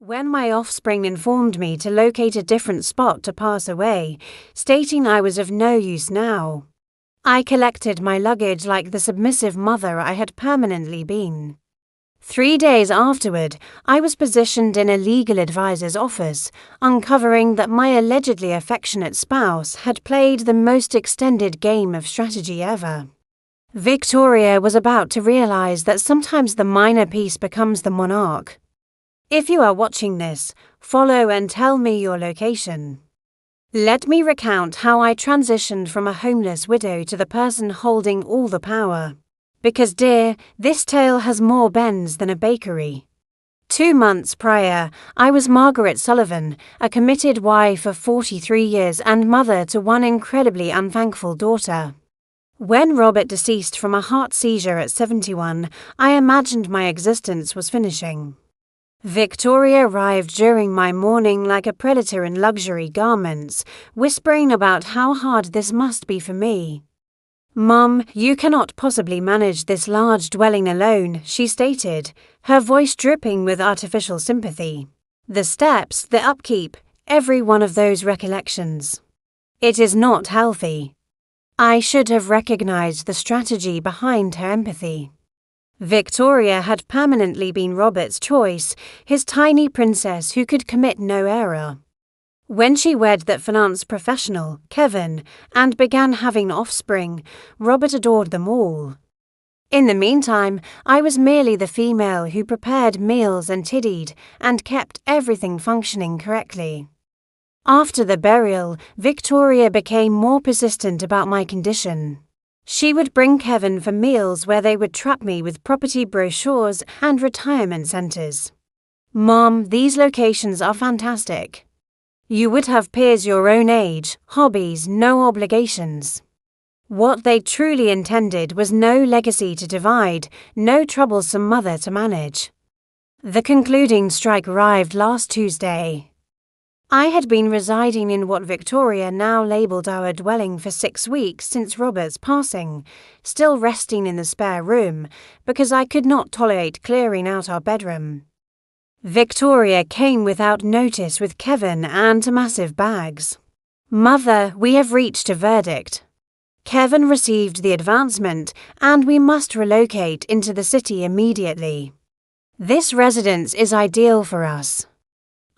When my offspring informed me to locate a different spot to pass away, stating I was of no use now, I collected my luggage like the submissive mother I had permanently been. 3 days afterward, I was positioned in a legal advisor's office, uncovering that my allegedly affectionate spouse had played the most extended game of strategy ever. Victoria was about to realize that sometimes the minor piece becomes the monarch. If you are watching this, follow and tell me your location. Let me recount how I transitioned from a homeless widow to the person holding all the power. Because, dear, this tale has more bends than a bakery. 2 months prior, I was Margaret Sullivan, a committed wife of 43 years and mother to one incredibly unthankful daughter. When Robert deceased from a heart seizure at 71, I imagined my existence was finishing. Victoria arrived during my mourning like a predator in luxury garments, whispering about how hard this must be for me. "Mum, you cannot possibly manage this large dwelling alone," she stated, her voice dripping with artificial sympathy. The steps, the upkeep, every one of those recollections. It is not healthy. I should have recognized the strategy behind her empathy. Victoria had permanently been Robert's choice, his tiny princess who could commit no error. When she wed that finance professional, Kevin, and began having offspring, Robert adored them all. In the meantime, I was merely the female who prepared meals and tiddied and kept everything functioning correctly. After the burial, Victoria became more persistent about my condition. She would bring Kevin for meals where they would trap me with property brochures and retirement centres. "Mom, these locations are fantastic. You would have peers your own age, hobbies, no obligations." What they truly intended was no legacy to divide, no troublesome mother to manage. The concluding strike arrived last Tuesday. I had been residing in what Victoria now labelled our dwelling for 6 weeks since Robert's passing, still resting in the spare room, because I could not tolerate clearing out our bedroom. Victoria came without notice with Kevin and massive bags. "Mother, we have reached a verdict. Kevin received the advancement, and we must relocate into the city immediately. This residence is ideal for us."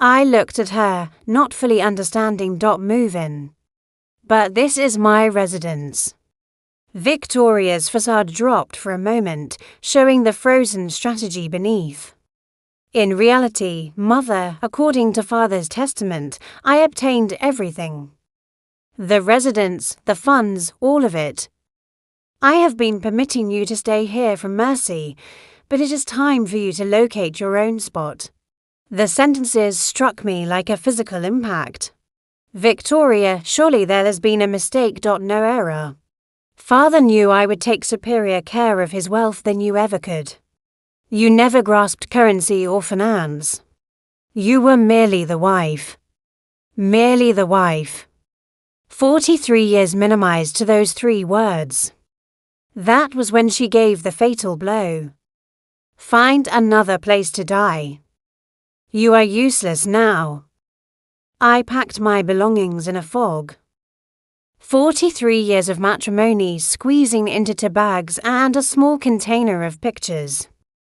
I looked at her, not fully understanding "move in." "But this is my residence." Victoria's facade dropped for a moment, showing the frozen strategy beneath. In reality, Mother, according to Father's testament, I obtained everything. The residence, the funds, all of it. "I have been permitting you to stay here from mercy, but it is time for you to locate your own spot." The sentences struck me like a physical impact. "Victoria, surely there has been a mistake. No error. Father knew I would take superior care of his wealth than you ever could. You never grasped currency or finance. You were merely the wife. Merely the wife." 43 years minimized to those 3 words. That was when she gave the fatal blow. "Find another place to die. You are useless now." I packed my belongings in a fog. 43 years of matrimony squeezing into 2 bags and a small container of pictures.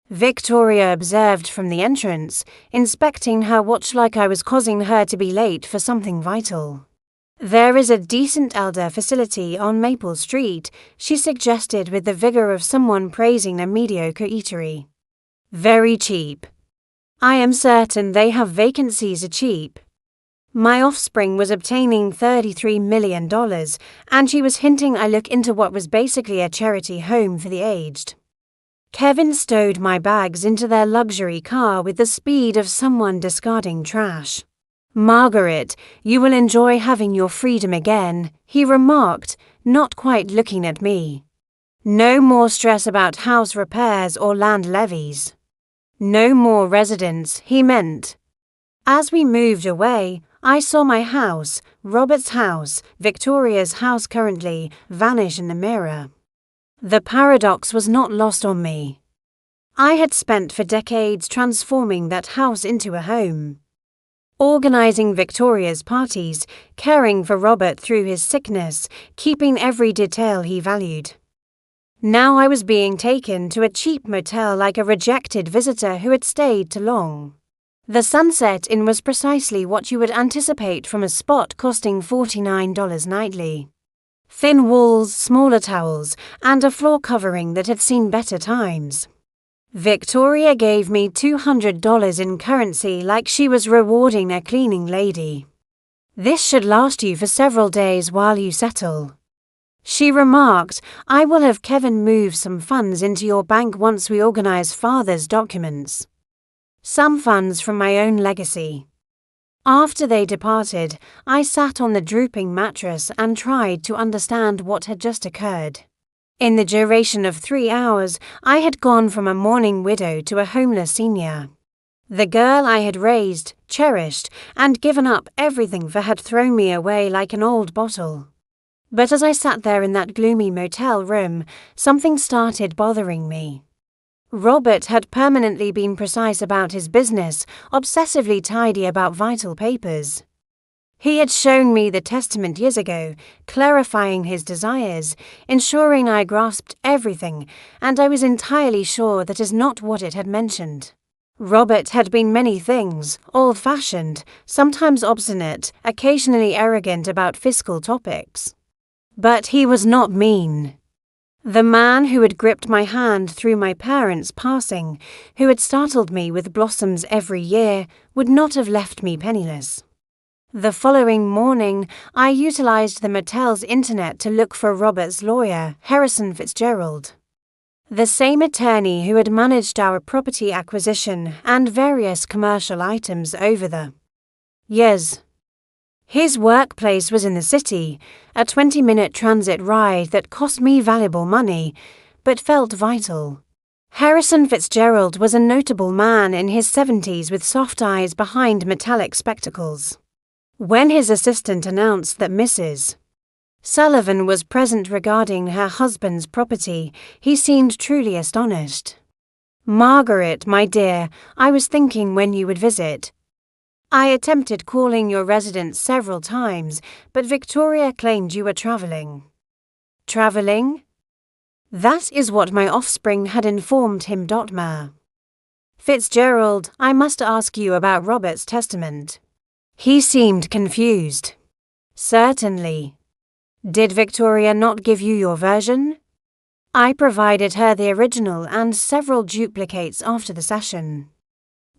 Victoria observed from the entrance, inspecting her watch like I was causing her to be late for something vital. "There is a decent elder facility on Maple Street," she suggested with the vigour of someone praising a mediocre eatery. "Very cheap. I am certain they have vacancies are cheap." My offspring was obtaining $33 million, and she was hinting I look into what was basically a charity home for the aged. Kevin stowed my bags into their luxury car with the speed of someone discarding trash. "Margaret, you will enjoy having your freedom again," he remarked, not quite looking at me. "No more stress about house repairs or land levies. No more residence," he meant. As we moved away, I saw my house, Robert's house, Victoria's house currently, vanish in the mirror. The paradox was not lost on me. I had spent for decades transforming that house into a home. Organising Victoria's parties, caring for Robert through his sickness, keeping every detail he valued. Now I was being taken to a cheap motel like a rejected visitor who had stayed too long. The Sunset Inn was precisely what you would anticipate from a spot costing $49 nightly. Thin walls, smaller towels, and a floor covering that had seen better times. Victoria gave me $200 in currency like she was rewarding a cleaning lady. "This should last you for several days while you settle." She remarked, "I will have Kevin move some funds into your bank once we organise father's documents. Some funds from my own legacy." After they departed, I sat on the drooping mattress and tried to understand what had just occurred. In the duration of 3 hours, I had gone from a mourning widow to a homeless senior. The girl I had raised, cherished, and given up everything for had thrown me away like an old bottle. But as I sat there in that gloomy motel room, something started bothering me. Robert had permanently been precise about his business, obsessively tidy about vital papers. He had shown me the testament years ago, clarifying his desires, ensuring I grasped everything, and I was entirely sure that is not what it had mentioned. Robert had been many things, old-fashioned, sometimes obstinate, occasionally arrogant about fiscal topics. But he was not mean. The man who had gripped my hand through my parents' passing, who had startled me with blossoms every year, would not have left me penniless. The following morning, I utilised the motel's internet to look for Robert's lawyer, Harrison Fitzgerald. The same attorney who had managed our property acquisition and various commercial items over the years. His workplace was in the city, a 20-minute transit ride that cost me valuable money, but felt vital. Harrison Fitzgerald was a notable man in his 70s with soft eyes behind metallic spectacles. When his assistant announced that Mrs. Sullivan was present regarding her husband's property, he seemed truly astonished. "Margaret, my dear, I was thinking when you would visit. I attempted calling your residence several times, but Victoria claimed you were travelling." "Travelling?" That is what my offspring had informed him. "Fitzgerald, I must ask you about Robert's testament." He seemed confused. "Certainly. Did Victoria not give you your version?" I provided her the original and several duplicates after the session.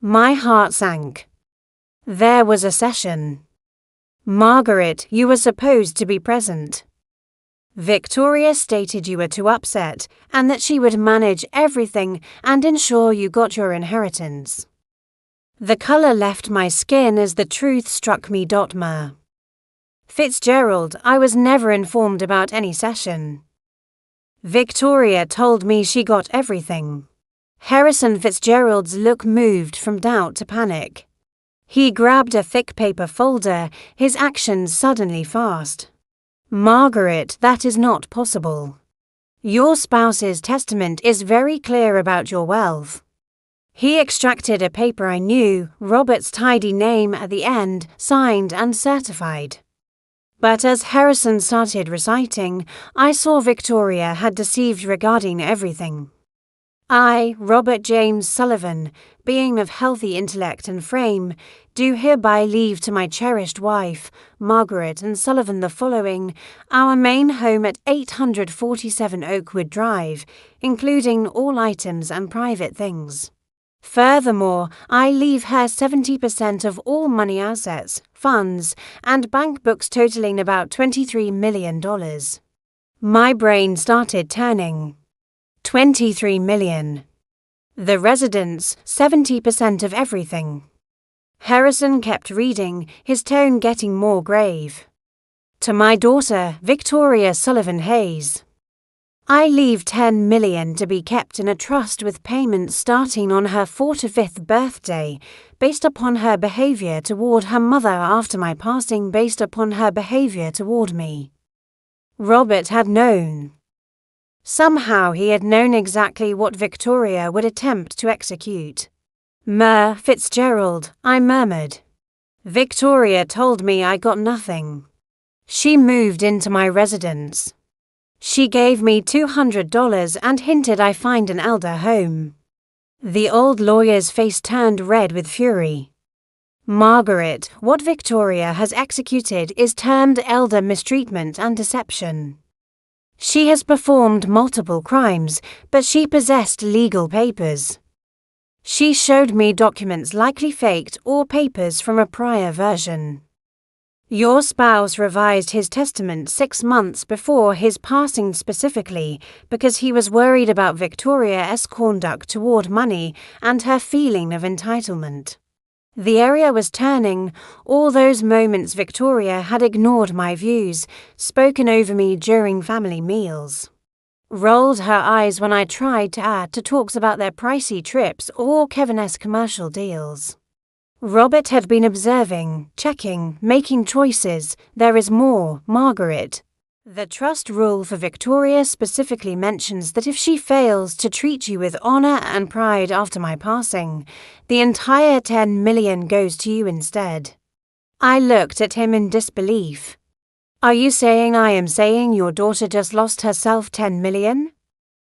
My heart sank. There was a session. "Margaret, you were supposed to be present." "Victoria stated you were too upset and that she would manage everything and ensure you got your inheritance." The colour left my skin as the truth struck me. "Fitzgerald, I was never informed about any session." "Victoria told me she got everything." Harrison Fitzgerald's look moved from doubt to panic. He grabbed a thick paper folder, his actions suddenly fast. "Margaret, that is not possible. Your spouse's testament is very clear about your wealth." He extracted a paper I knew, Robert's tidy name at the end, signed and certified. But as Harrison started reciting, I saw Victoria had deceived regarding everything. "I, Robert James Sullivan, being of healthy intellect and frame, do hereby leave to my cherished wife, Margaret and Sullivan, the following: our main home at 847 Oakwood Drive, including all items and private things. Furthermore, I leave her 70% of all money assets, funds, and bank books totaling about $23 million. My brain started turning. 23 million. The residence, 70% of everything. Harrison kept reading, his tone getting more grave. To my daughter, Victoria Sullivan Hayes. I leave 10 million to be kept in a trust with payments starting on her 4th to 5th birthday, based upon her behaviour toward her mother after my passing, based upon her behaviour toward me. Robert had known. Somehow he had known exactly what Victoria would attempt to execute. Fitzgerald, I murmured. Victoria told me I got nothing. She moved into my residence. She gave me $200 and hinted I find an elder home. The old lawyer's face turned red with fury. Margaret, what Victoria has executed is termed elder mistreatment and deception. She has performed multiple crimes, but she possessed legal papers. She showed me documents likely faked or papers from a prior version. Your spouse revised his testament 6 months before his passing specifically because he was worried about Victoria's conduct toward money and her feeling of entitlement. The area was turning. All those moments Victoria had ignored my views, spoken over me during family meals. Rolled her eyes when I tried to add to talks about their pricey trips or Kevin's commercial deals. Robert had been observing, checking, making choices. There is more, Margaret. The trust rule for Victoria specifically mentions that if she fails to treat you with honor and pride after my passing, the entire $10 million goes to you instead. I looked at him in disbelief. Are you saying I am saying your daughter just lost herself $10 million?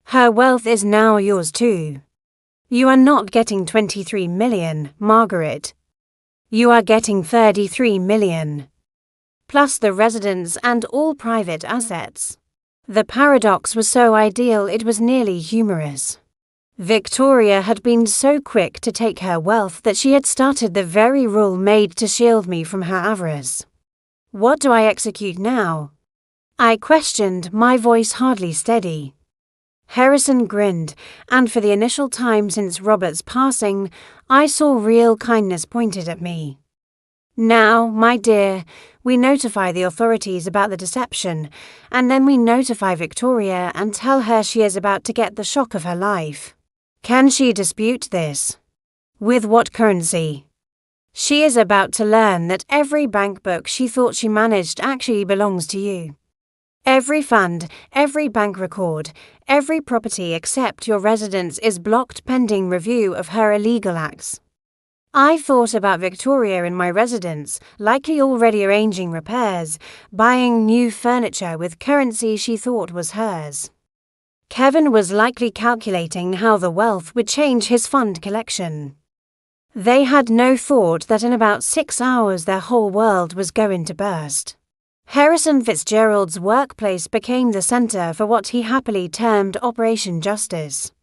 Her wealth is now yours too. You are not getting $23 million, Margaret. You are getting $33 million. Plus the residence and all private assets. The paradox was so ideal it was nearly humorous. Victoria had been so quick to take her wealth that she had started the very rule made to shield me from her avarice. What do I execute now? I questioned, my voice hardly steady. Harrison grinned, and for the initial time since Robert's passing, I saw real kindness pointed at me. Now, my dear, we notify the authorities about the deception, and then we notify Victoria and tell her she is about to get the shock of her life. Can she dispute this? With what currency? She is about to learn that every bank book she thought she managed actually belongs to you. Every fund, every bank record, every property except your residence is blocked pending review of her illegal acts. I thought about Victoria in my residence, likely already arranging repairs, buying new furniture with currency she thought was hers. Kevin was likely calculating how the wealth would change his fund collection. They had no thought that in about 6 hours their whole world was going to burst. Harrison Fitzgerald's workplace became the center for what he happily termed Operation Justice.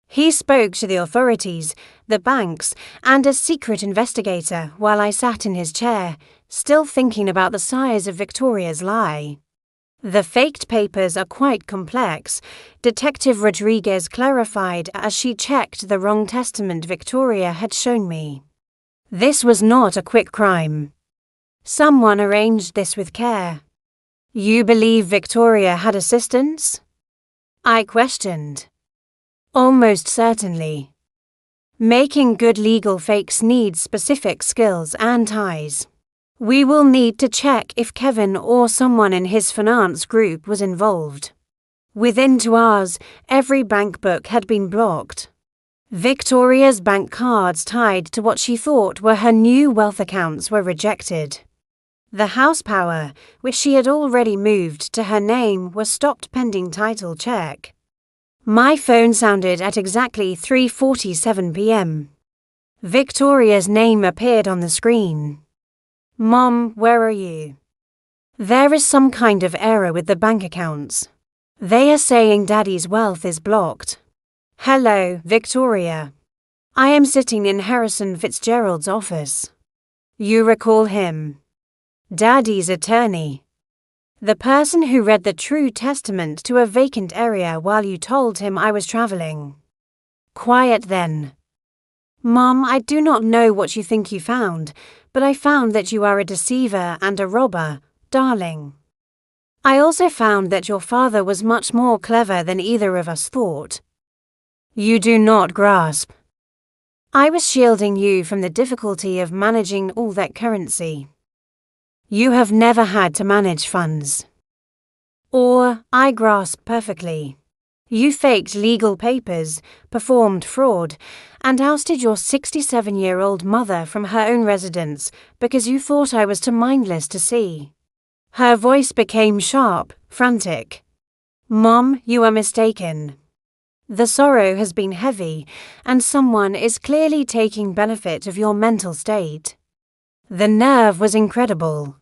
He spoke to the authorities, the banks, and a secret investigator while I sat in his chair, still thinking about the size of Victoria's lie. The faked papers are quite complex, Detective Rodriguez clarified as she checked the wrong testament Victoria had shown me. This was not a quick crime. Someone arranged this with care. You believe Victoria had assistance? I questioned. Almost certainly. Making good legal fakes needs specific skills and ties. We will need to check if Kevin or someone in his finance group was involved. Within 2 hours, every bank book had been blocked. Victoria's bank cards tied to what she thought were her new wealth accounts were rejected. The house power, which she had already moved to her name, was stopped pending title check. My phone sounded at exactly 3:47 p.m. Victoria's name appeared on the screen. Mom, where are you? There is some kind of error with the bank accounts. They are saying Daddy's wealth is blocked. Hello, Victoria. I am sitting in Harrison Fitzgerald's office. You recall him? Daddy's attorney. The person who read the true testament to a vacant area while you told him I was traveling. Quiet then. Mom, I do not know what you think you found, but I found that you are a deceiver and a robber, darling. I also found that your father was much more clever than either of us thought. You do not grasp. I was shielding you from the difficulty of managing all that currency. You have never had to manage funds. Or, I grasp perfectly. You faked legal papers, performed fraud, and ousted your 67-year-old mother from her own residence because you thought I was too mindless to see. Her voice became sharp, frantic. Mom, you are mistaken. The sorrow has been heavy, and someone is clearly taking benefit of your mental state. The nerve was incredible.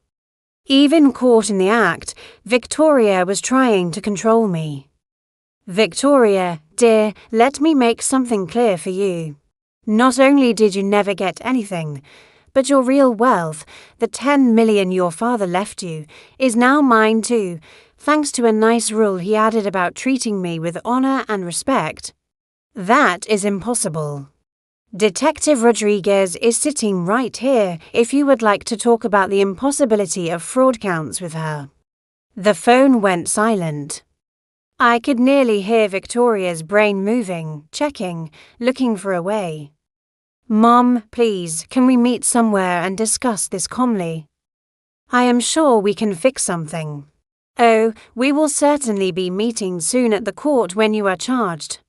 Even caught in the act, Victoria was trying to control me. Victoria, dear, let me make something clear for you. Not only did you never get anything, but your real wealth, the 10 million your father left you, is now mine too, thanks to a nice rule he added about treating me with honor and respect. That is impossible. Detective Rodriguez is sitting right here if you would like to talk about the impossibility of fraud counts with her. The phone went silent. I could nearly hear Victoria's brain moving, checking, looking for a way. Mom, please, can we meet somewhere and discuss this calmly? I am sure we can fix something. Oh, we will certainly be meeting soon at the court when you are charged.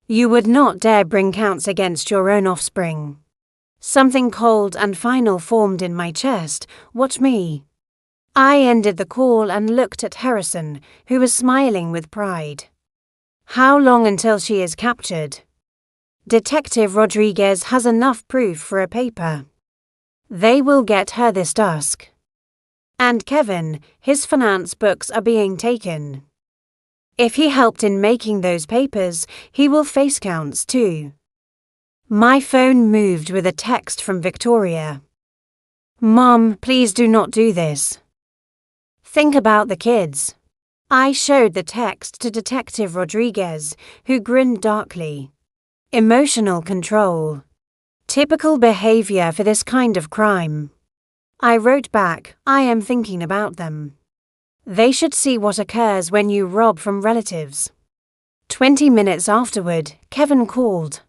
You would not dare bring counts against your own offspring. Something cold and final formed in my chest. Watch me. I ended the call and looked at Harrison, who was smiling with pride. How long until she is captured? Detective Rodriguez has enough proof for a paper. They will get her this dusk. And Kevin, his finance books are being taken. If he helped in making those papers, he will face counts too. My phone moved with a text from Victoria. Mom, please do not do this. Think about the kids. I showed the text to Detective Rodriguez, who grinned darkly. Emotional control. Typical behavior for this kind of crime. I wrote back, I am thinking about them. They should see what occurs when you rob from relatives. 20 minutes afterward, Kevin called.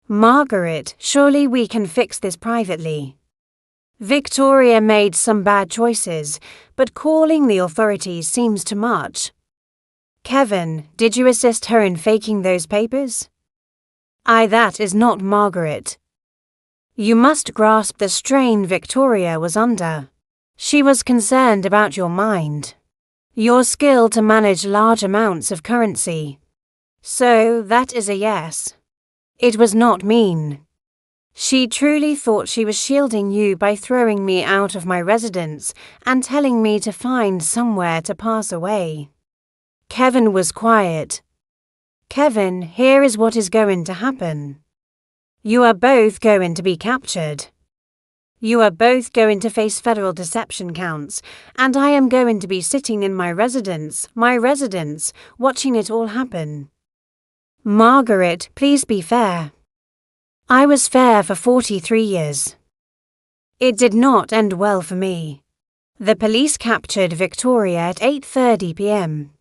Margaret, surely we can fix this privately. Victoria made some bad choices, but calling the authorities seems too much. Kevin, did you assist her in faking those papers? That is not Margaret. You must grasp the strain Victoria was under. She was concerned about your mind, your skill to manage large amounts of currency. So that is a yes. It was not mean. She truly thought she was shielding you by throwing me out of my residence and telling me to find somewhere to pass away. Kevin was quiet. Kevin, here is what is going to happen. You are both going to be captured. You are both going to face federal deception counts, and I am going to be sitting in my residence, watching it all happen. Margaret, please be fair. I was fair for 43 years. It did not end well for me. The police captured Victoria at 8:30 p.m.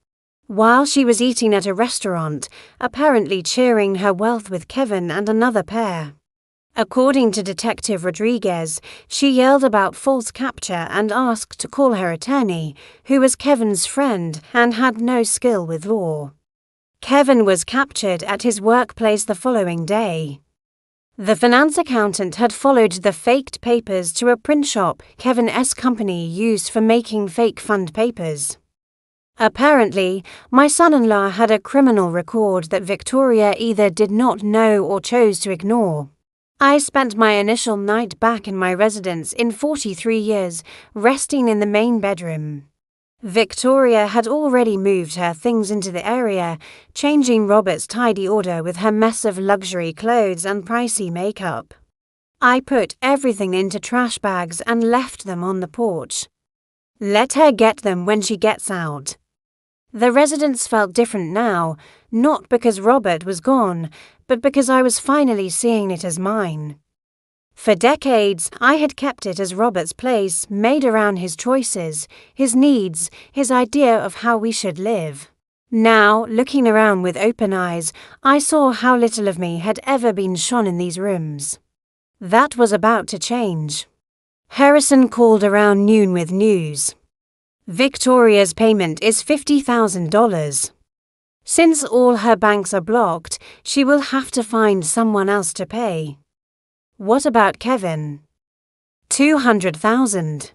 while she was eating at a restaurant, apparently sharing her wealth with Kevin and another pair. According to Detective Rodriguez, she yelled about false capture and asked to call her attorney, who was Kevin's friend and had no skill with law. Kevin was captured at his workplace the following day. The finance accountant had followed the faked papers to a print shop Kevin's company used for making fake fund papers. Apparently, my son-in-law had a criminal record that Victoria either did not know or chose to ignore. I spent my initial night back in my residence in 43 years, resting in the main bedroom. Victoria had already moved her things into the area, changing Robert's tidy order with her mess of luxury clothes and pricey makeup. I put everything into trash bags and left them on the porch. Let her get them when she gets out. The residence felt different now, not because Robert was gone, but because I was finally seeing it as mine. For decades, I had kept it as Robert's place, made around his choices, his needs, his idea of how we should live. Now, looking around with open eyes, I saw how little of me had ever been shone in these rooms. That was about to change. Harrison called around noon with news. Victoria's payment is $50,000. Since all her banks are blocked, she will have to find someone else to pay. What about Kevin? 200,000.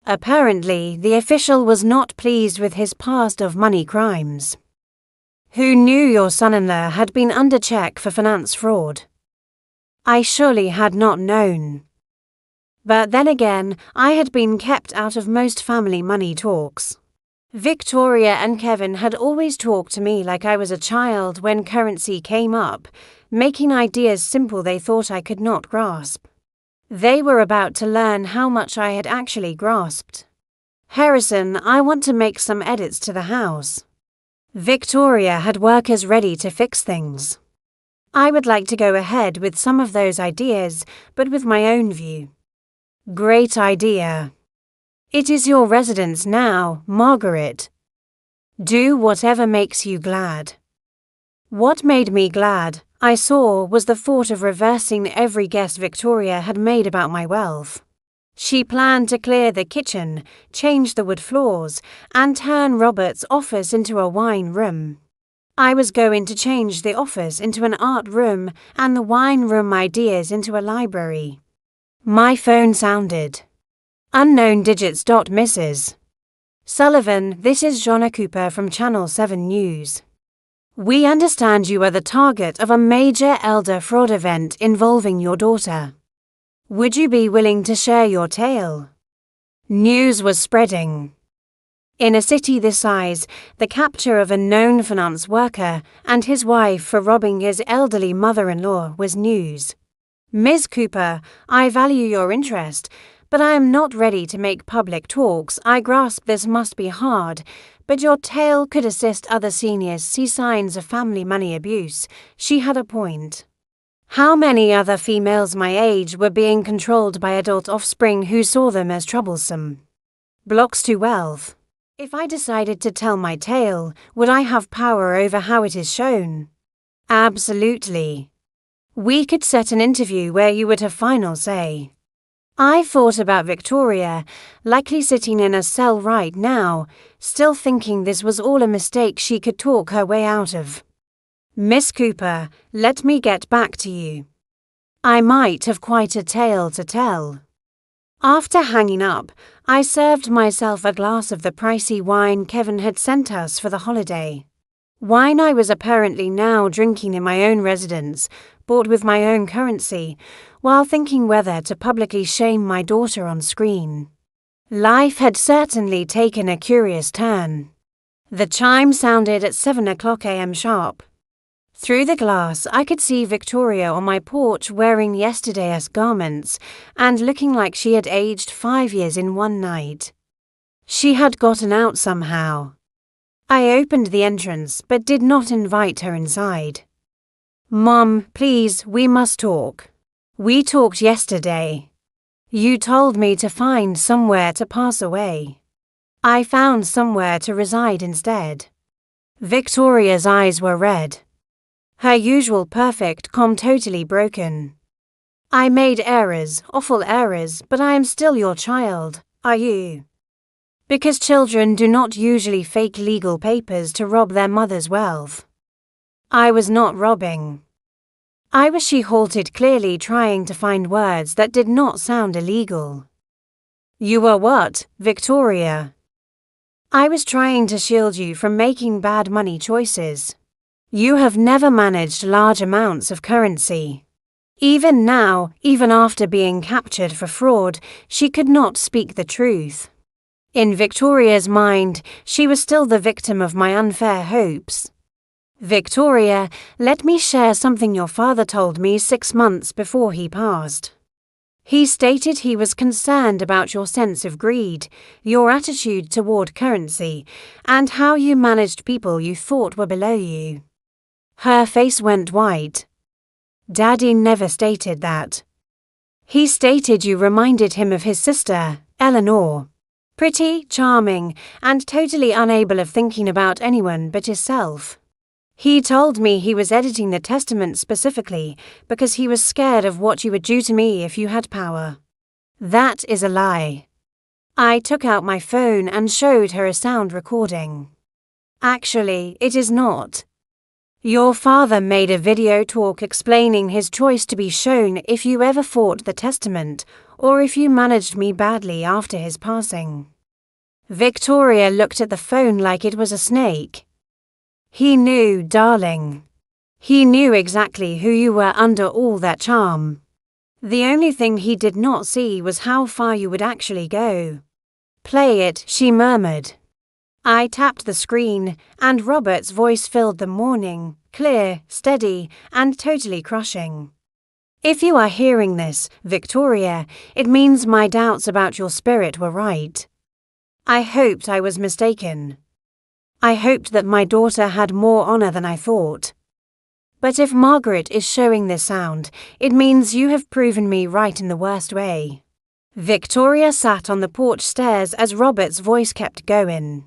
Apparently, the official was not pleased with his past of money crimes. Who knew your son-in-law had been under check for finance fraud? I surely had not known. But then again, I had been kept out of most family money talks. Victoria and Kevin had always talked to me like I was a child when currency came up, making ideas simple they thought I could not grasp. They were about to learn how much I had actually grasped. Harrison, I want to make some edits to the house. Victoria had workers ready to fix things. I would like to go ahead with some of those ideas, but with my own view. Great idea. It is your residence now, Margaret. Do whatever makes you glad. What made me glad, I saw, was the thought of reversing every guess Victoria had made about my wealth. She planned to clear the kitchen, change the wood floors, and turn Robert's office into a wine room. I was going to change the office into an art room and the wine room ideas into a library. My phone sounded. Unknown digits. Mrs. Sullivan, this is Jonna Cooper from Channel 7 News. We understand you are the target of a major elder fraud event involving your daughter. Would you be willing to share your tale? News was spreading. In a city this size, the capture of a known finance worker and his wife for robbing his elderly mother-in-law was news. Ms. Cooper, I value your interest, but I am not ready to make public talks. I grasp this must be hard, but your tale could assist other seniors see signs of family money abuse. She had a point. How many other females my age were being controlled by adult offspring who saw them as troublesome? Blocks to wealth. If I decided to tell my tale, would I have power over how it is shown? Absolutely. We could set an interview where you would have final say. I thought about Victoria, likely sitting in a cell right now, still thinking this was all a mistake she could talk her way out of. Miss Cooper, let me get back to you. I might have quite a tale to tell. After hanging up, I served myself a glass of the pricey wine Kevin had sent us for the holiday. Wine I was apparently now drinking in my own residence, bought with my own currency, while thinking whether to publicly shame my daughter on screen. Life had certainly taken a curious turn. The chime sounded at 7 o'clock a.m. sharp. Through the glass, I could see Victoria on my porch wearing yesterday's garments and looking like she had aged 5 years in one night. She had gotten out somehow. I opened the entrance but did not invite her inside. Mom, please, we must talk. We talked yesterday. You told me to find somewhere to pass away. I found somewhere to reside instead. Victoria's eyes were red. Her usual perfect calm totally broken. I made errors, awful errors, but I am still your child, are you? Because children do not usually fake legal papers to rob their mother's wealth. I was not robbing. She halted, clearly trying to find words that did not sound illegal. You were what, Victoria? I was trying to shield you from making bad money choices. You have never managed large amounts of currency. Even now, even after being captured for fraud, she could not speak the truth. In Victoria's mind, she was still the victim of my unfair hopes. Victoria, let me share something your father told me 6 months before he passed. He stated he was concerned about your sense of greed, your attitude toward currency, and how you managed people you thought were below you. Her face went white. Daddy never stated that. He stated you reminded him of his sister, Eleanor. Pretty, charming, and totally unable of thinking about anyone but himself. He told me he was editing the testament specifically because he was scared of what you would do to me if you had power. That is a lie. I took out my phone and showed her a sound recording. Actually, it is not. Your father made a video talk explaining his choice to be shown if you ever fought the testament or if you managed me badly after his passing. Victoria looked at the phone like it was a snake. He knew, darling. He knew exactly who you were under all that charm. The only thing he did not see was how far you would actually go. Play it, she murmured. I tapped the screen, and Robert's voice filled the morning, clear, steady, and totally crushing. If you are hearing this, Victoria, it means my doubts about your spirit were right. I hoped I was mistaken. I hoped that my daughter had more honor than I thought. But if Margaret is showing this sound, it means you have proven me right in the worst way. Victoria sat on the porch stairs as Robert's voice kept going.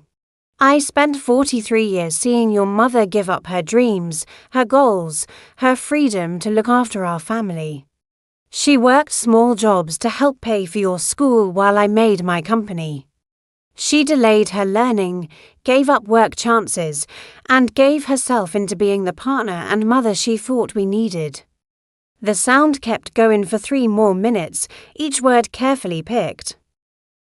I spent 43 years seeing your mother give up her dreams, her goals, her freedom to look after our family. She worked small jobs to help pay for your school while I made my company. She delayed her learning, gave up work chances, and gave herself into being the partner and mother she thought we needed. The sound kept going for 3 more minutes, each word carefully picked.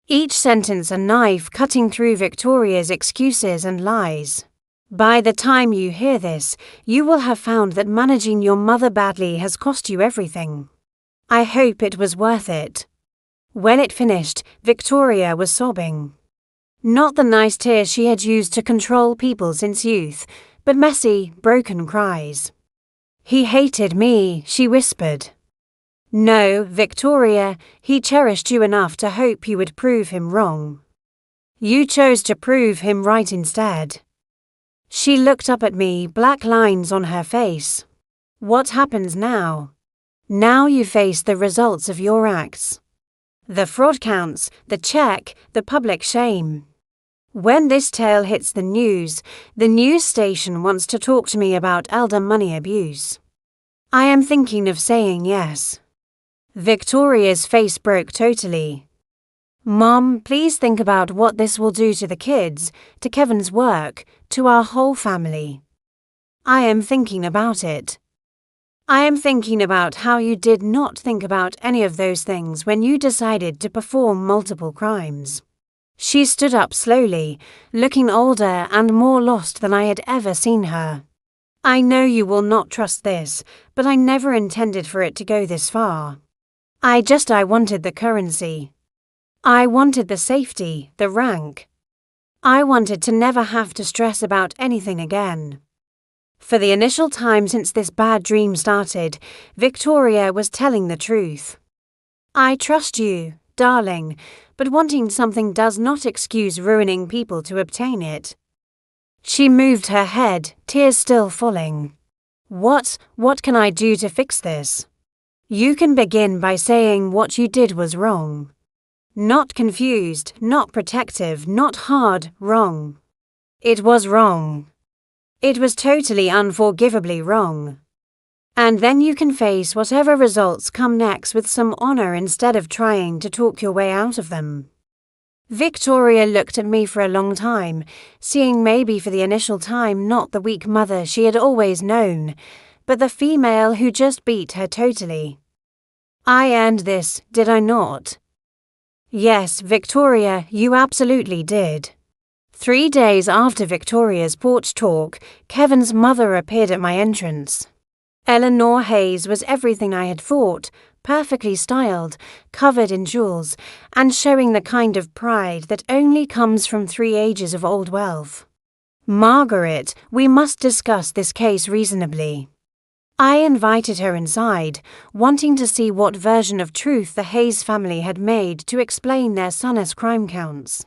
Each sentence a knife cutting through Victoria's excuses and lies. By the time you hear this, you will have found that managing your mother badly has cost you everything. I hope it was worth it. When it finished, Victoria was sobbing. Not the nice tears she had used to control people since youth, but messy, broken cries. He hated me, she whispered. No, Victoria, he cherished you enough to hope you would prove him wrong. You chose to prove him right instead. She looked up at me, black lines on her face. What happens now? Now you face the results of your acts. The fraud counts, the check, the public shame. When this tale hits the news station wants to talk to me about elder money abuse. I am thinking of saying yes. Victoria's face broke totally. Mom, please think about what this will do to the kids, to Kevin's work, to our whole family. I am thinking about it. I am thinking about how you did not think about any of those things when you decided to perform multiple crimes. She stood up slowly, looking older and more lost than I had ever seen her. I know you will not trust this, but I never intended for it to go this far. I wanted the currency. I wanted the safety, the rank. I wanted to never have to stress about anything again. For the initial time since this bad dream started, Victoria was telling the truth. I trust you, darling, but wanting something does not excuse ruining people to obtain it. She moved her head, tears still falling. What can I do to fix this? You can begin by saying what you did was wrong. Not confused, not protective, not hard, wrong. It was wrong. It was totally unforgivably wrong. And then you can face whatever results come next with some honor instead of trying to talk your way out of them. Victoria looked at me for a long time, seeing maybe for the initial time not the weak mother she had always known, but the female who just beat her totally. I earned this, did I not? Yes, Victoria, you absolutely did. 3 days after Victoria's porch talk, Kevin's mother appeared at my entrance. Eleanor Hayes was everything I had thought, perfectly styled, covered in jewels, and showing the kind of pride that only comes from 3 ages of old wealth. Margaret, we must discuss this case reasonably. I invited her inside, wanting to see what version of truth the Hayes family had made to explain their son's crime counts.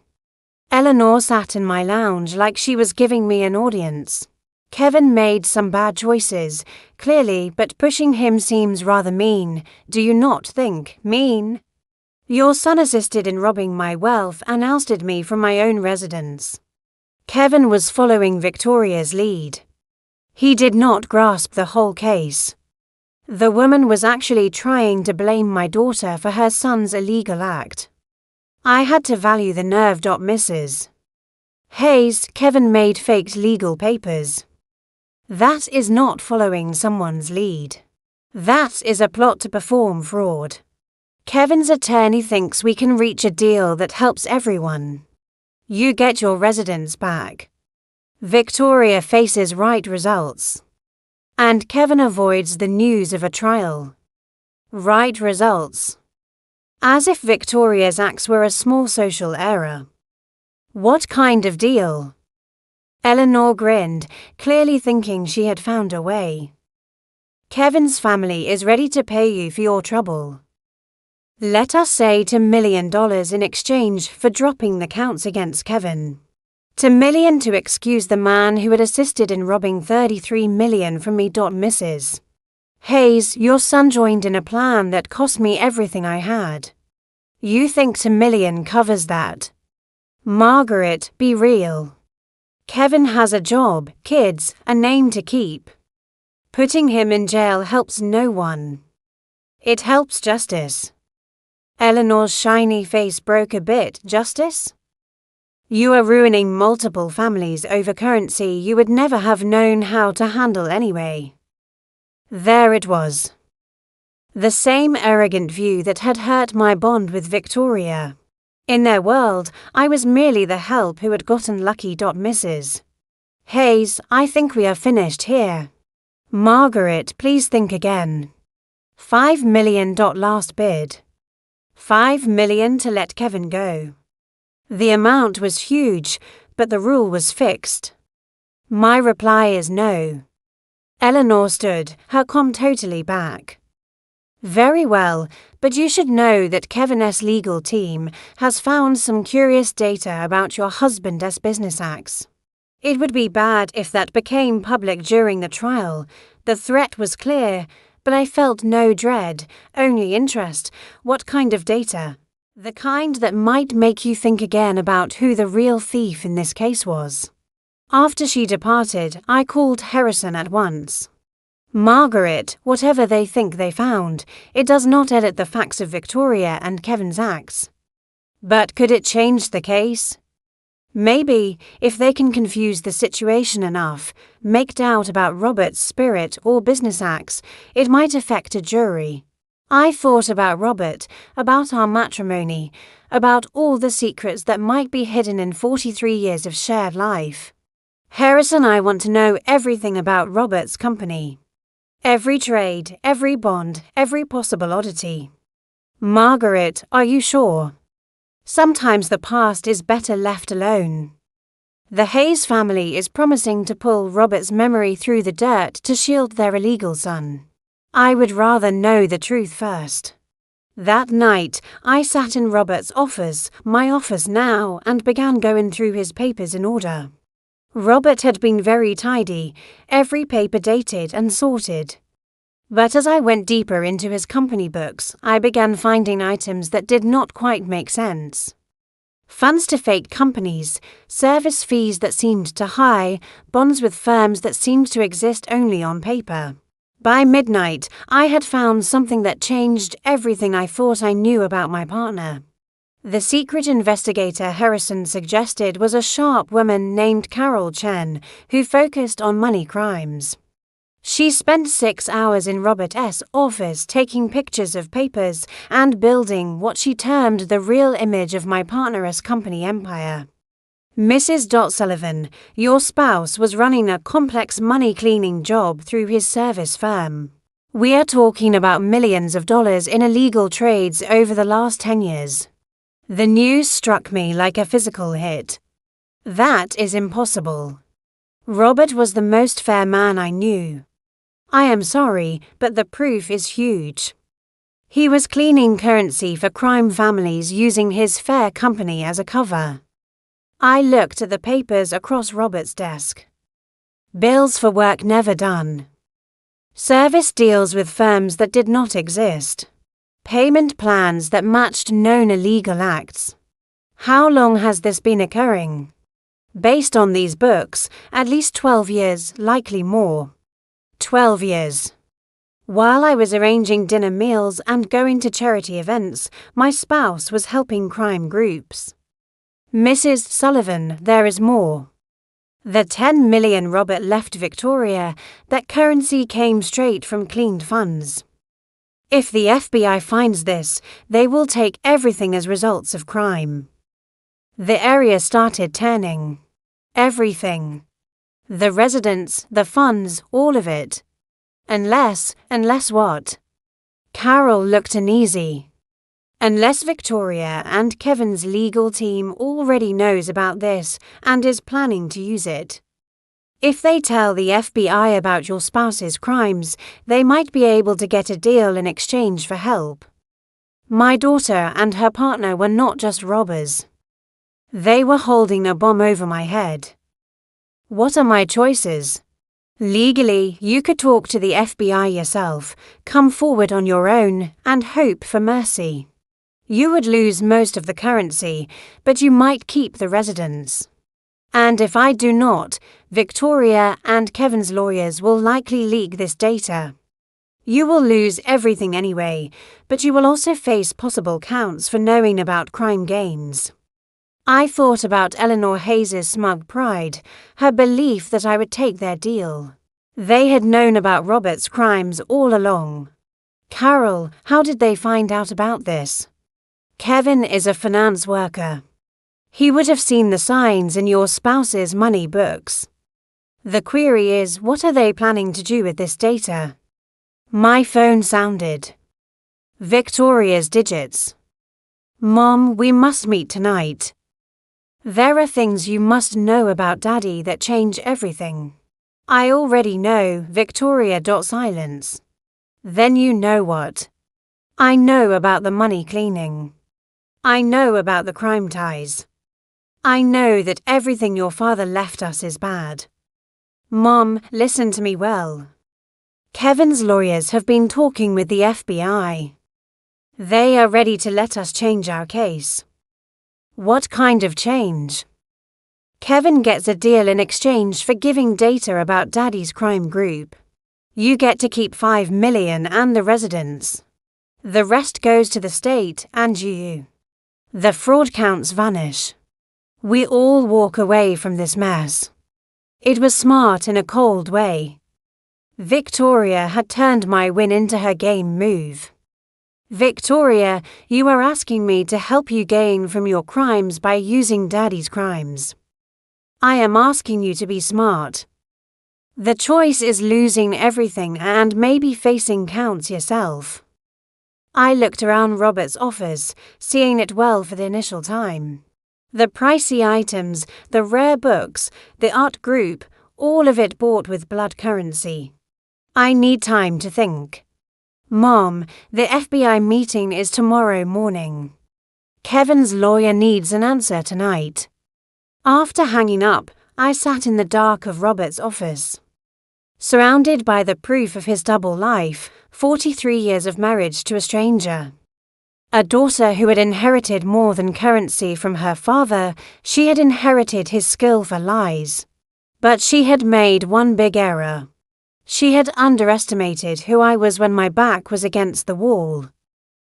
Eleanor sat in my lounge like she was giving me an audience. Kevin made some bad choices, clearly, but pushing him seems rather mean. Do you not think mean? Your son assisted in robbing my wealth and ousted me from my own residence. Kevin was following Victoria's lead. He did not grasp the whole case. The woman was actually trying to blame my daughter for her son's illegal act. I had to value the nerve, Mrs. Hayes, Kevin made faked legal papers. That is not following someone's lead. That is a plot to perform fraud. Kevin's attorney thinks we can reach a deal that helps everyone. You get your residence back. Victoria faces right results. And Kevin avoids the news of a trial. Right results. As if Victoria's acts were a small social error. What kind of deal? Eleanor grinned, clearly thinking she had found a way. Kevin's family is ready to pay you for your trouble. Let us say $2 million in exchange for dropping the counts against Kevin. $2 million to excuse the man who had assisted in robbing $33 million from me. Mrs. Hayes, your son joined in a plan that cost me everything I had. You think $2 million covers that? Margaret, be real. Kevin has a job, kids, a name to keep. Putting him in jail helps no one. It helps justice. Eleanor's shiny face broke a bit. Justice? You are ruining multiple families over currency you would never have known how to handle anyway. There it was. The same arrogant view that had hurt my bond with Victoria. In their world, I was merely the help who had gotten lucky. Mrs. Hayes, I think we are finished here. Margaret, please think again. $5 million. Last bid. $5 million to let Kevin go. The amount was huge, but the rule was fixed. My reply is no. Eleanor stood, her calm totally back. Very well, but you should know that Kevin's legal team has found some curious data about your husband's business acts. It would be bad if that became public during the trial. The threat was clear, but I felt no dread, only interest. What kind of data? The kind that might make you think again about who the real thief in this case was. After she departed, I called Harrison at once. Margaret, whatever they think they found, it does not edit the facts of Victoria and Kevin's acts. But could it change the case? Maybe, if they can confuse the situation enough, make doubt about Robert's spirit or business acts, it might affect a jury. I thought about Robert, about our matrimony, about all the secrets that might be hidden in 43 years of shared life. Harrison, I want to know everything about Robert's company. Every trade, every bond, every possible oddity. Margaret, are you sure? Sometimes the past is better left alone. The Hayes family is promising to pull Robert's memory through the dirt to shield their illegal son. I would rather know the truth first. That night, I sat in Robert's office, my office now, and began going through his papers in order. Robert had been very tidy, every paper dated and sorted. But as I went deeper into his company books, I began finding items that did not quite make sense. Funds to fake companies, service fees that seemed too high, bonds with firms that seemed to exist only on paper. By midnight, I had found something that changed everything I thought I knew about my partner. The secret investigator Harrison suggested was a sharp woman named Carol Chen who focused on money crimes. She spent 6 hours in Robert's office taking pictures of papers and building what she termed the real image of my partner's company empire. Mrs. Sullivan, your spouse was running a complex money-cleaning job through his service firm. We are talking about millions of dollars in illegal trades over the last 10 years. The news struck me like a physical hit. That is impossible. Robert was the most fair man I knew. I am sorry, but the proof is huge. He was cleaning currency for crime families using his fair company as a cover. I looked at the papers across Robert's desk. Bills for work never done. Service deals with firms that did not exist. Payment plans that matched known illegal acts. How long has this been occurring? Based on these books, at least 12 years, likely more. 12 years. While I was arranging dinner meals and going to charity events, my spouse was helping crime groups. Mrs. Sullivan, there is more. The 10 million Robert left Victoria, that currency came straight from cleaned funds. If the FBI finds this, they will take everything as results of crime. The area started turning. Everything. The residents, the funds, all of it. Unless what? Carol looked uneasy. Unless Victoria and Kevin's legal team already knows about this and is planning to use it. If they tell the FBI about your spouse's crimes, they might be able to get a deal in exchange for help. My daughter and her partner were not just robbers. They were holding a bomb over my head. What are my choices? Legally, you could talk to the FBI yourself, come forward on your own, and hope for mercy. You would lose most of the currency, but you might keep the residence. And if I do not, Victoria and Kevin's lawyers will likely leak this data. You will lose everything anyway, but you will also face possible counts for knowing about crime gains. I thought about Eleanor Hayes' smug pride, her belief that I would take their deal. They had known about Robert's crimes all along. Carol, how did they find out about this? Kevin is a finance worker. He would have seen the signs in your spouse's money books. The query is, what are they planning to do with this data? My phone sounded. Victoria's digits. Mom, we must meet tonight. There are things you must know about Daddy that change everything. I already know Victoria. Silence. Then you know what? I know about the money cleaning. I know about the crime ties. I know that everything your father left us is bad. Mom, listen to me well. Kevin's lawyers have been talking with the FBI. They are ready to let us change our case. What kind of change? Kevin gets a deal in exchange for giving data about Daddy's crime group. You get to keep 5 million and the residence. The rest goes to the state and you. The fraud counts vanish. We all walk away from this mess. It was smart in a cold way. Victoria had turned my win into her game move. Victoria, you are asking me to help you gain from your crimes by using Daddy's crimes. I am asking you to be smart. The choice is losing everything and maybe facing counts yourself. I looked around Robert's office, seeing it well for the initial time. The pricey items, the rare books, the art group, all of it bought with blood currency. I need time to think. Mom, the FBI meeting is tomorrow morning. Kevin's lawyer needs an answer tonight. After hanging up, I sat in the dark of Robert's office. Surrounded by the proof of his double life, 43 years of marriage to a stranger. A daughter who had inherited more than currency from her father, she had inherited his skill for lies. But she had made one big error. She had underestimated who I was when my back was against the wall.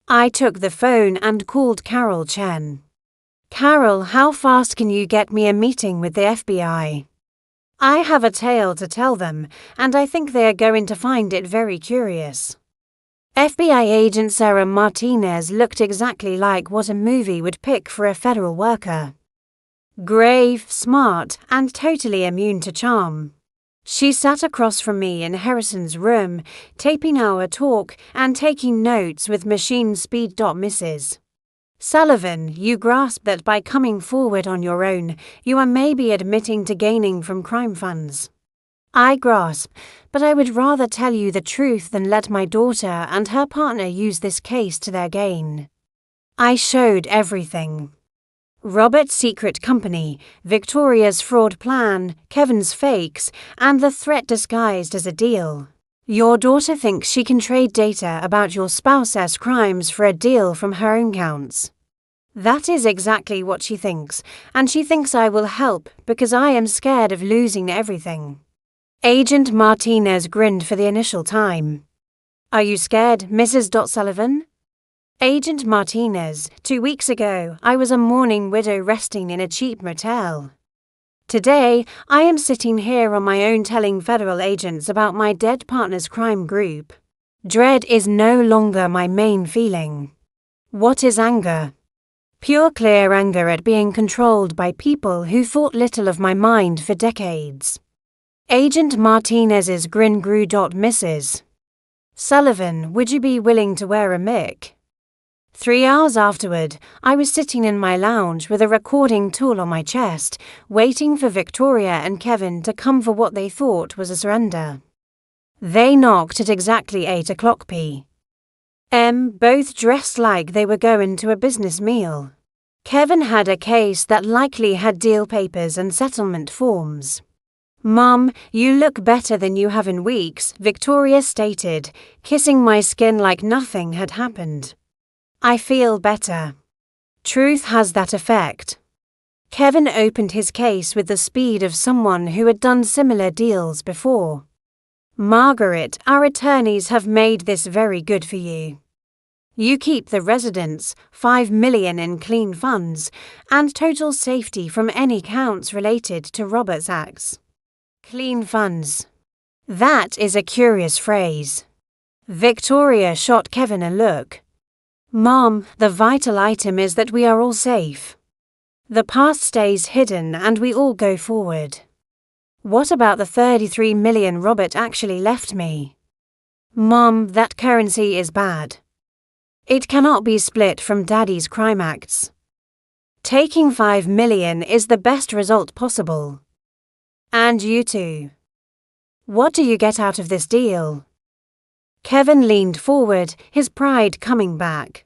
I took the phone and called Carol Chen. Carol, how fast can you get me a meeting with the FBI? I have a tale to tell them, and I think they are going to find it very curious. FBI agent Sarah Martinez looked exactly like what a movie would pick for a federal worker. Grave, smart, and totally immune to charm. She sat across from me in Harrison's room, taping our talk and taking notes with machine speed. Mrs. Sullivan, you grasp that by coming forward on your own, you are maybe admitting to gaining from crime funds. I grasp, but I would rather tell you the truth than let my daughter and her partner use this case to their gain. I showed everything. Robert's secret company, Victoria's fraud plan, Kevin's fakes, and the threat disguised as a deal. Your daughter thinks she can trade data about your spouse's crimes for a deal from her own counts. That is exactly what she thinks, and she thinks I will help because I am scared of losing everything. Agent Martinez grinned for the initial time. Are you scared, Mrs. Sullivan? Agent Martinez, 2 weeks ago, I was a mourning widow resting in a cheap motel. Today, I am sitting here on my own telling federal agents about my dead partner's crime group. Dread is no longer my main feeling. What is anger? Pure clear anger at being controlled by people who thought little of my mind for decades. Agent Martinez's grin grew. Mrs. Sullivan, would you be willing to wear a mic? 3 hours afterward, I was sitting in my lounge with a recording tool on my chest, waiting for Victoria and Kevin to come for what they thought was a surrender. They knocked at exactly 8 o'clock p.m., both dressed like they were going to a business meal. Kevin had a case that likely had deal papers and settlement forms. "Mum, you look better than you have in weeks," Victoria stated, kissing my skin like nothing had happened. "I feel better." Truth has that effect. Kevin opened his case with the speed of someone who had done similar deals before. "Margaret, our attorneys have made this very good for you. You keep the residence, $5 million in clean funds, and total safety from any counts related to Robert's acts." Clean funds. That is a curious phrase. Victoria shot Kevin a look. "Mom, the vital item is that we are all safe. The past stays hidden and we all go forward. What about the $33 million Robert actually left me?" "Mom, that currency is bad. It cannot be split from Daddy's crime acts. Taking $5 million is the best result possible. And you too. What do you get out of this deal?" Kevin leaned forward, his pride coming back.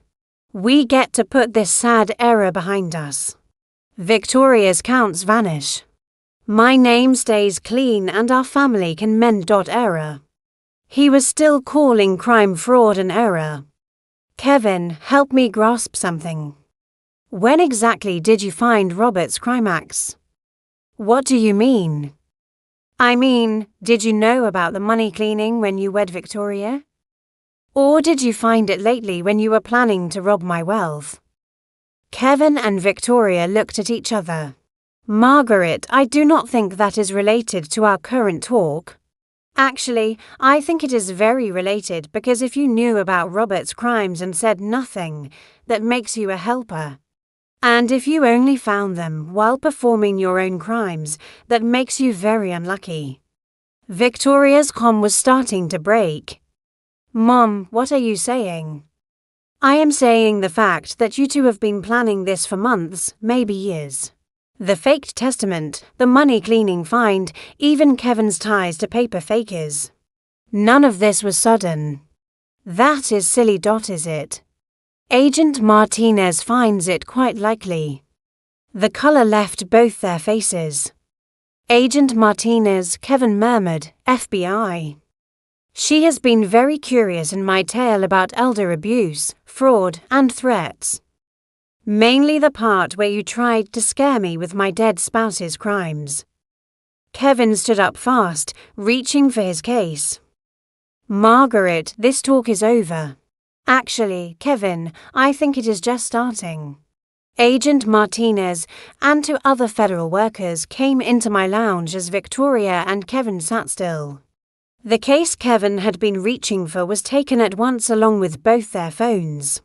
"We get to put this sad era behind us. Victoria's counts vanish. My name stays clean and our family can mend. Error." He was still calling crime fraud an error. "Kevin, help me grasp something. When exactly did you find Robert's crime acts?" "What do you mean?" "I mean, did you know about the money cleaning when you wed Victoria? Or did you find it lately when you were planning to rob my wealth?" Kevin and Victoria looked at each other. "Margaret, I do not think that is related to our current talk. Actually, I think it is very related because if you knew about Robert's crimes and said nothing, that makes you a helper. And if you only found them while performing your own crimes, that makes you very unlucky." Victoria's calm was starting to break. "Mom, what are you saying?" "I am saying the fact that you two have been planning this for months, maybe years. The faked testament, the money cleaning find, even Kevin's ties to paper fakers. None of this was sudden. That is silly. Is it?" Agent Martinez finds it quite likely. The colour left both their faces. "Agent Martinez," Kevin murmured, "FBI. She has been very curious in my tale about elder abuse, fraud, and threats. Mainly the part where you tried to scare me with my dead spouse's crimes." Kevin stood up fast, reaching for his case. "Margaret, this talk is over. Actually, Kevin, I think it is just starting." Agent Martinez and 2 other federal workers came into my lounge as Victoria and Kevin sat still. The case Kevin had been reaching for was taken at once along with both their phones.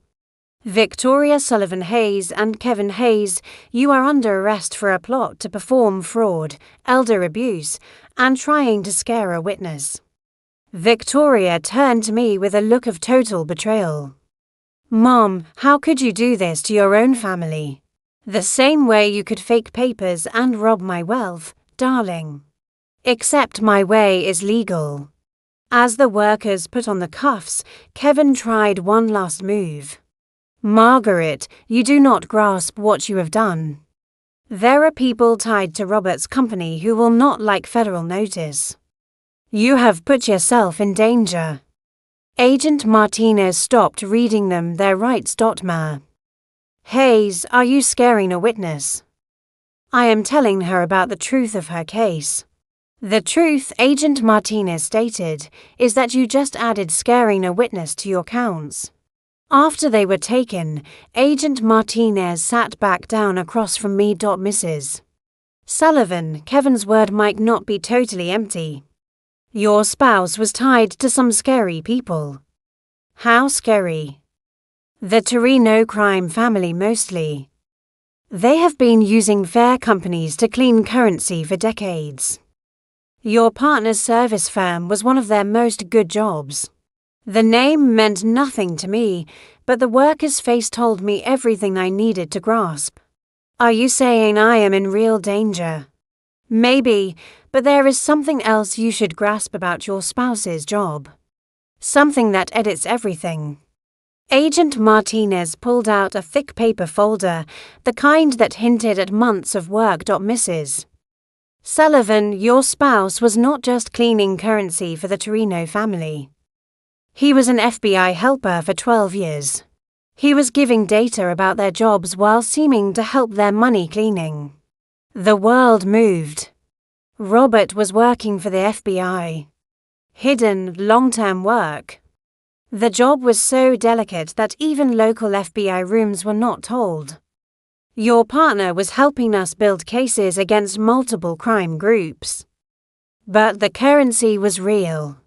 "Victoria Sullivan Hayes and Kevin Hayes, you are under arrest for a plot to perform fraud, elder abuse, and trying to scare a witness." Victoria turned to me with a look of total betrayal. "Mom, how could you do this to your own family? The same way you could fake papers and rob my wealth, darling. Except my way is legal." As the workers put on the cuffs, Kevin tried one last move. "Margaret, you do not grasp what you have done. There are people tied to Robert's company who will not like federal notice. You have put yourself in danger." Agent Martinez stopped reading them their rights. Ma. "Hayes, are you scaring a witness?" "I am telling her about the truth of her case." "The truth," Agent Martinez stated, "is that you just added scaring a witness to your counts. After they were taken, Agent Martinez sat back down across from me. Mrs. Sullivan, Kevin's word might not be totally empty. Your spouse was tied to some scary people. How scary? The Torino crime family mostly. They have been using fair companies to clean currency for decades. Your partner's service firm was one of their most good jobs. The name meant nothing to me, but the worker's face told me everything I needed to grasp. Are you saying I am in real danger? Maybe, but there is something else you should grasp about your spouse's job. Something that edits everything. Agent Martinez pulled out a thick paper folder, the kind that hinted at months of work. Mrs. Sullivan, your spouse was not just cleaning currency for the Torino family. He was an FBI helper for 12 years. He was giving data about their jobs while seeming to help their money cleaning. The world moved. Robert was working for the FBI. Hidden, long-term work. The job was so delicate that even local FBI rooms were not told. Your partner was helping us build cases against multiple crime groups. But the currency was real.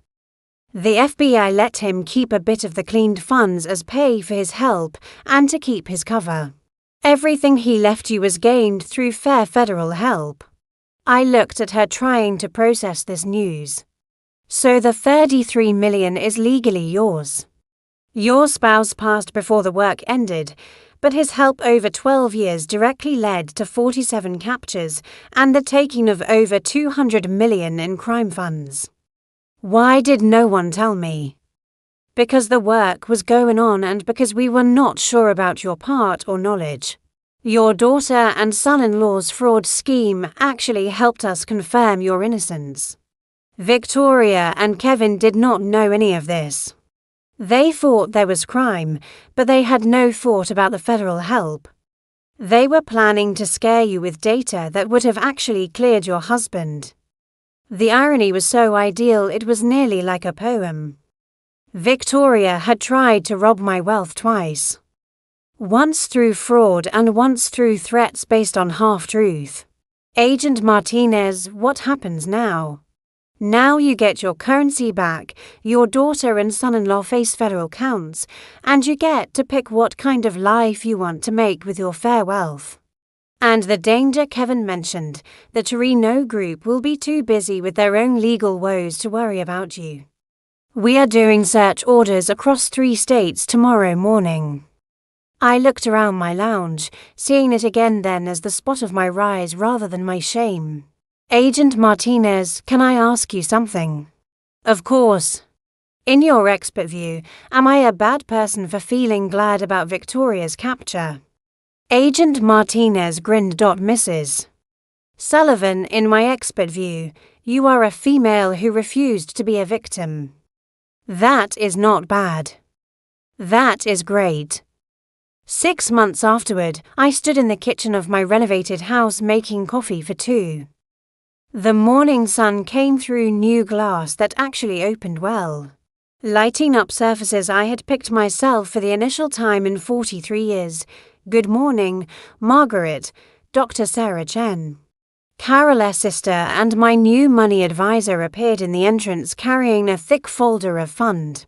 The FBI let him keep a bit of the cleaned funds as pay for his help and to keep his cover. Everything he left you was gained through fair federal help. I looked at her, trying to process this news. So the $33 million is legally yours. Your spouse passed before the work ended, but his help over 12 years directly led to 47 captures and the taking of over $200 million in crime funds. Why did no one tell me? Because the work was going on and because we were not sure about your part or knowledge. Your daughter and son-in-law's fraud scheme actually helped us confirm your innocence. Victoria and Kevin did not know any of this. They thought there was crime, but they had no thought about the federal help. They were planning to scare you with data that would have actually cleared your husband. The irony was so ideal it was nearly like a poem. Victoria had tried to rob my wealth twice. Once through fraud and once through threats based on half-truth. Agent Martinez, what happens now? Now you get your currency back, your daughter and son-in-law face federal counts, and you get to pick what kind of life you want to make with your fair wealth. And the danger Kevin mentioned, the Torino group will be too busy with their own legal woes to worry about you. We are doing search orders across 3 states tomorrow morning. I looked around my lounge, seeing it again then as the spot of my rise rather than my shame. Agent Martinez, can I ask you something? Of course. In your expert view, am I a bad person for feeling glad about Victoria's capture? Agent Martinez grinned. Mrs. Sullivan, in my expert view, you are a female who refused to be a victim. That is not bad. That is great. 6 months afterward, I stood in the kitchen of my renovated house making coffee for 2. The morning sun came through new glass that actually opened well, lighting up surfaces I had picked myself for the initial time in 43 years. Good morning, Margaret, Dr. Sarah Chen. Carol's sister and my new money advisor appeared in the entrance carrying a thick folder of fund.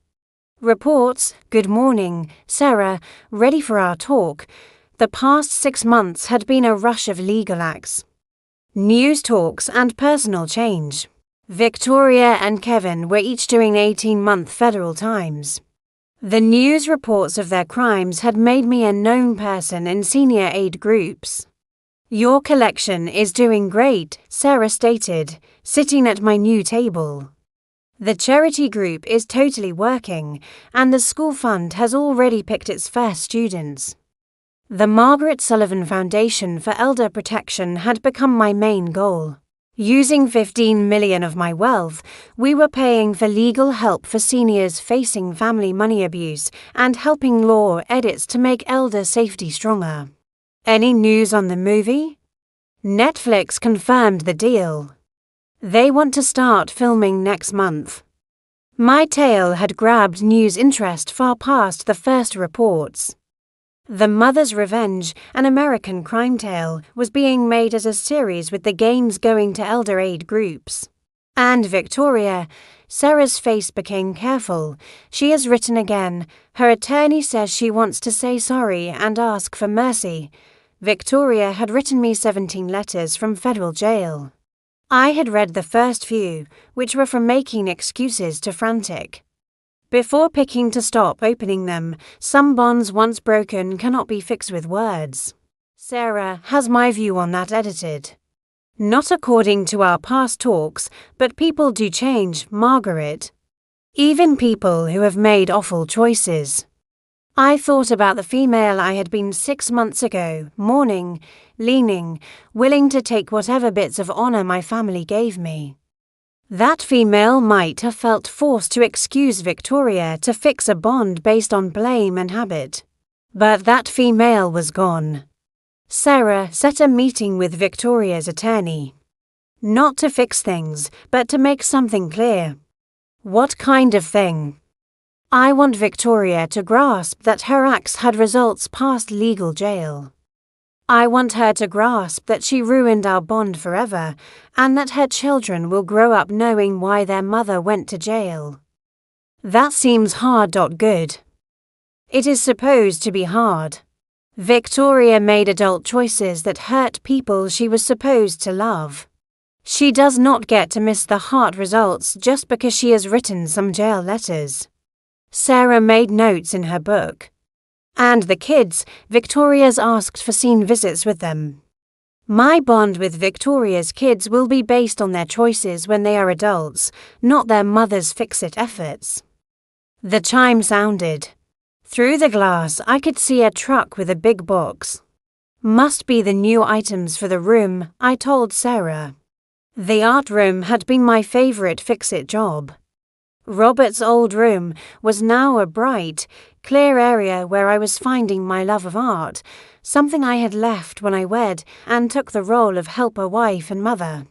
Reports, good morning, Sarah, ready for our talk. The past 6 months had been a rush of legal acts, news talks and personal change. Victoria and Kevin were each doing 18-month federal times. The news reports of their crimes had made me a known person in senior aid groups. Your collection is doing great, Sarah stated, sitting at my new table. The charity group is totally working, and the school fund has already picked its first students. The Margaret Sullivan Foundation for Elder Protection had become my main goal. Using $15 million of my wealth, we were paying for legal help for seniors facing family money abuse and helping law edits to make elder safety stronger. Any news on the movie? Netflix confirmed the deal. They want to start filming next month. My tale had grabbed news interest far past the first reports. The Mother's Revenge, an American crime tale, was being made as a series with the gains going to elder aid groups. And Victoria, Sarah's face became careful. She has written again. Her attorney says she wants to say sorry and ask for mercy. Victoria had written me 17 letters from federal jail. I had read the first few, which were from making excuses to frantic. Before picking to stop opening them, some bonds once broken cannot be fixed with words. Sarah has my view on that edited. Not according to our past talks, but people do change, Margaret. Even people who have made awful choices. I thought about the female I had been 6 months ago, mourning, leaning, willing to take whatever bits of honour my family gave me. That female might have felt forced to excuse Victoria to fix a bond based on blame and habit. But that female was gone. Sarah set a meeting with Victoria's attorney. Not to fix things, but to make something clear. What kind of thing? I want Victoria to grasp that her acts had results past legal jail. I want her to grasp that she ruined our bond forever, and that her children will grow up knowing why their mother went to jail. That seems hard. Good. It is supposed to be hard. Victoria made adult choices that hurt people she was supposed to love. She does not get to miss the hard results just because she has written some jail letters. Sarah made notes in her book. And the kids, Victoria's asked for scene visits with them. My bond with Victoria's kids will be based on their choices when they are adults, not their mother's fix-it efforts. The chime sounded. Through the glass, I could see a truck with a big box. Must be the new items for the room, I told Sarah. The art room had been my favourite fix-it job. Robert's old room was now a bright, clear area where I was finding my love of art, something I had left when I wed and took the role of helper wife and mother.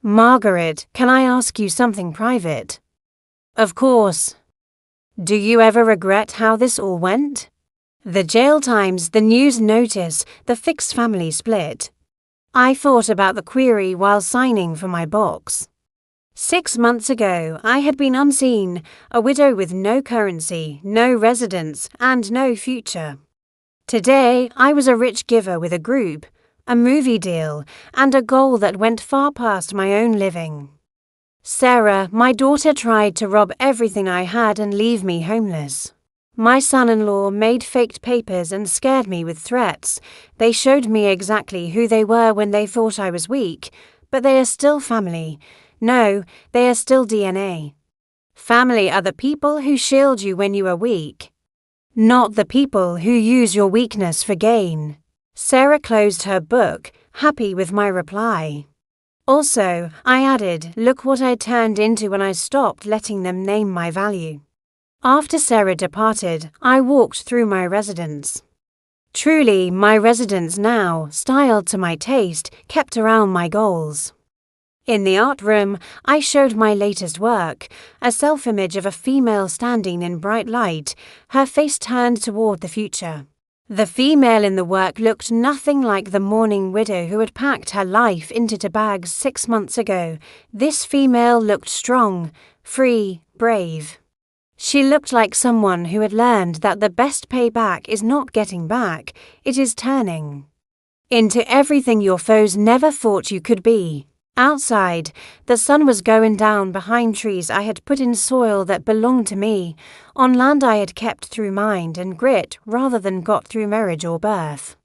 Margaret, can I ask you something private? Of course. Do you ever regret how this all went? The jail times, the news notice, the fixed family split. I thought about the query while signing for my box. 6 months ago, I had been unseen, a widow with no currency, no residence, and no future. Today, I was a rich giver with a group, a movie deal, and a goal that went far past my own living. Sarah, my daughter, tried to rob everything I had and leave me homeless. My son-in-law made faked papers and scared me with threats. They showed me exactly who they were when they thought I was weak, but they are still family. No, they are still DNA. Family are the people who shield you when you are weak, not the people who use your weakness for gain. Sarah closed her book, happy with my reply. Also, I added, look what I turned into when I stopped letting them name my value. After Sarah departed, I walked through my residence. Truly, my residence now, styled to my taste, kept around my goals. In the art room, I showed my latest work, a self-image of a female standing in bright light, her face turned toward the future. The female in the work looked nothing like the mourning widow who had packed her life into bags 6 months ago. This female looked strong, free, brave. She looked like someone who had learned that the best payback is not getting back, it is turning into everything your foes never thought you could be. Outside, the sun was going down behind trees I had put in soil that belonged to me, on land I had kept through mind and grit rather than got through marriage or birth.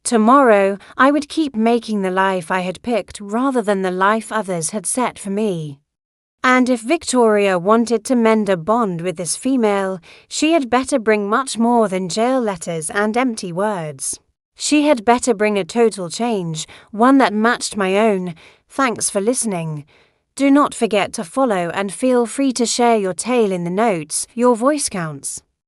Tomorrow, I would keep making the life I had picked rather than the life others had set for me. And if Victoria wanted to mend a bond with this female, she had better bring much more than jail letters and empty words. She had better bring a total change, one that matched my own. Thanks for listening. Do not forget to follow and feel free to share your tale in the notes. Your voice counts.